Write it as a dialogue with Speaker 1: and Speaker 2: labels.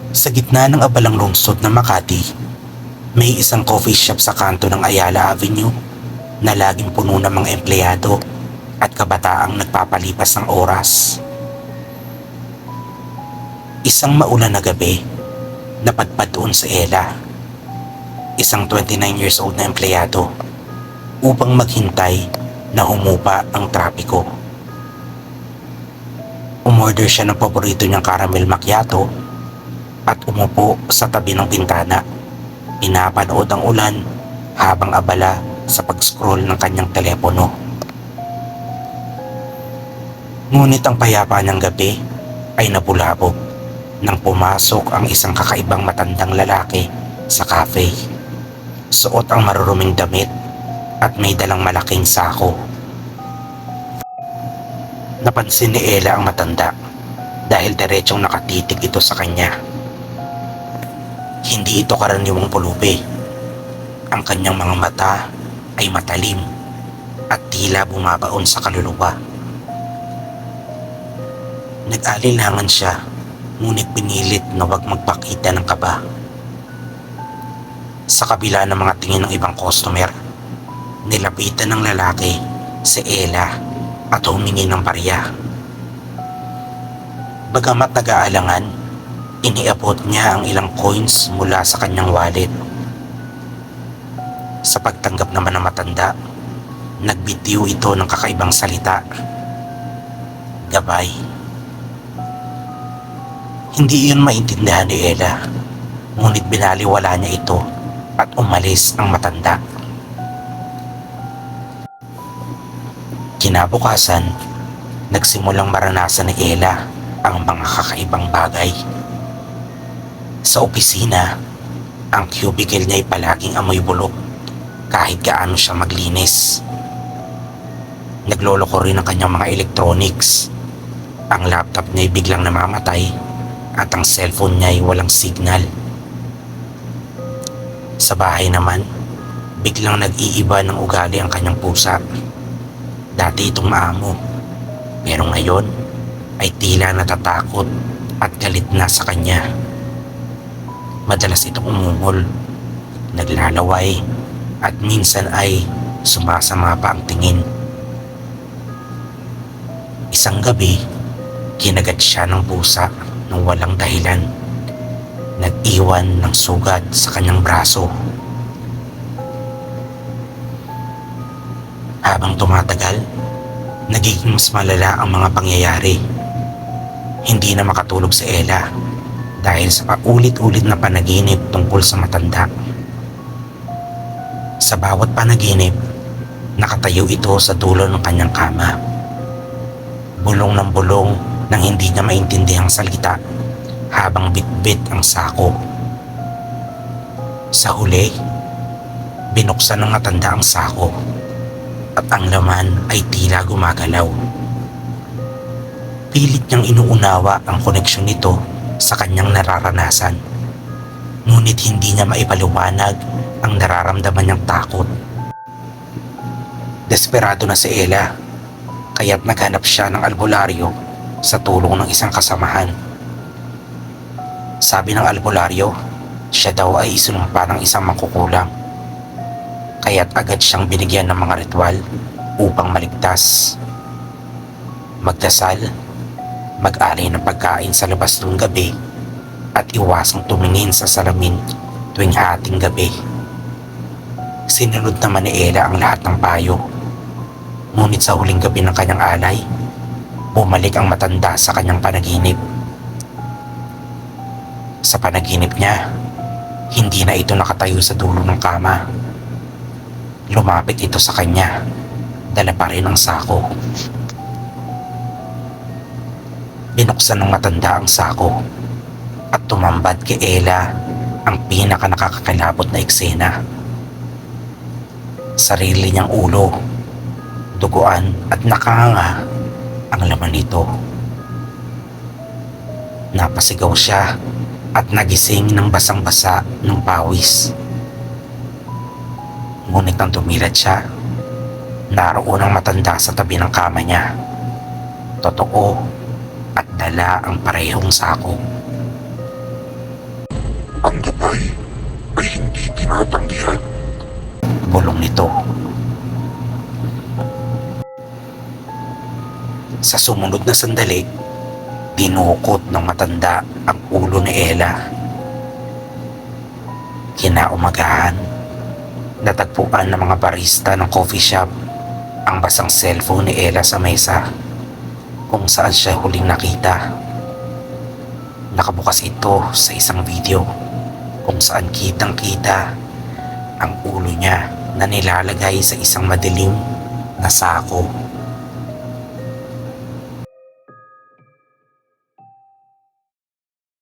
Speaker 1: Sa gitna ng abalang lungsod ng Makati, may isang coffee shop sa kanto ng Ayala Avenue na laging puno ng mga empleyado at kabataang nagpapalipas ng oras. Isang maulan na gabi, napadpad doon si Ella, isang 29 years old na empleyado, upang maghintay na humupa ang trapiko. Umorder siya ng paborito niyang caramel macchiato at umupo sa tabi ng bintana. Pinapanood ang ulan habang abala sa pag-scroll ng kanyang telepono. Ngunit ang payapa ng gabi ay nabulabog nang pumasok ang isang kakaibang matandang lalaki sa cafe. Suot ang maruruming damit at may dalang malaking sako. Napansin ni Ella ang matanda dahil diretsong nakatitig ito sa kanya. Hindi ito karaniwang pulubi. Ang kanyang mga mata ay matalim at tila bumabaon sa kaluluwa. Nag-alilangan siya, ngunit pinilit na huwag magpakita ng kaba. Sa kabila ng mga tingin ng ibang customer, nilapitan ng lalaki si Ella at humingi ng barya. Bagamat nag-aalangan, iniabot niya ang ilang coins mula sa kanyang wallet. Sa pagtanggap naman ng matanda, nagbitiw ito ng kakaibang salita. Gabay. Hindi iyon maintindihan ni Ella, ngunit binaliwala niya ito at umalis ang matanda. Kinabukasan, nagsimulang maranasan ni Ella ang mga kakaibang bagay. Sa opisina, ang cubicle niya ay palaging amoy bulok kahit gaano siya maglinis. Nagloloko rin ang kanyang mga electronics. Ang laptop niya ay biglang namamatay at ang cellphone niya ay walang signal. Sa bahay naman, biglang nag-iiba ng ugali ang kanyang pusa. Dati itong maamo, pero ngayon ay tila natatakot at galit na sa kanya. Madalas itong umungol, naglalaway at minsan ay sumasama pa ang tingin. Isang gabi, kinagat siya ng pusa nang walang dahilan. Nag-iwan ng sugat sa kanyang braso. Habang tumatagal, nagiging mas malala ang mga pangyayari. Hindi na makatulog si Ella dahil sa paulit-ulit na panaginip tungkol sa matanda. Sa bawat panaginip, nakatayo ito sa dulo ng kanyang kama. Bulong ng bulong nang hindi niya maintindihang salita habang bitbit ang sako. Sa huli, binuksan ng matanda ang sako at ang laman ay tila gumagalaw. Pilit niyang inuunawa ang koneksyon nito sa kanyang nararanasan, ngunit hindi niya maipaliwanag ang nararamdaman niyang takot. Desperado na si Ella, kaya't naghanap siya ng albularyo sa tulong ng isang kasamahan. Sabi ng albularyo, siya daw ay isinumpa ng isang mangkukulam, kaya't agad siyang binigyan ng mga ritual upang maligtas. Magdasal, mag-alay ng pagkain sa labas tuwing gabi, at iwasang tumingin sa salamin tuwing hating gabi. Sinunod naman ni Ella ang lahat ng payo. Ngunit sa huling gabi ng kanyang alay, bumalik ang matanda sa kanyang panaginip. Sa panaginip niya, hindi na ito nakatayo sa dulo ng kama. Lumapit ito sa kanya, dala pa rin ang sako. Binuksan ng matanda ang sako at tumambad kay Ella ang pinaka nakakakilabot na eksena. Sarili niyang ulo, duguan at nakanganga ang laman nito. Napasigaw siya at nagising ng basang-basa ng pawis. Ngunit nang tumilad siya, naroon ang matanda sa tabi ng kama niya. Totoo, at dala ang parehong sako.
Speaker 2: Ang gabay ay hindi tinatanggihan.
Speaker 1: Bulong nito. Sa sumunod na sandali, dinukot ng matanda ang ulo ni Ella. Kinaumagahan, natagpuan ng mga barista ng coffee shop ang basang cellphone ni Ella sa mesa kung saan siya huling nakita. Nakabukas ito sa isang video kung saan kitang-kita ang ulo niya na nilalagay sa isang madilim na sako.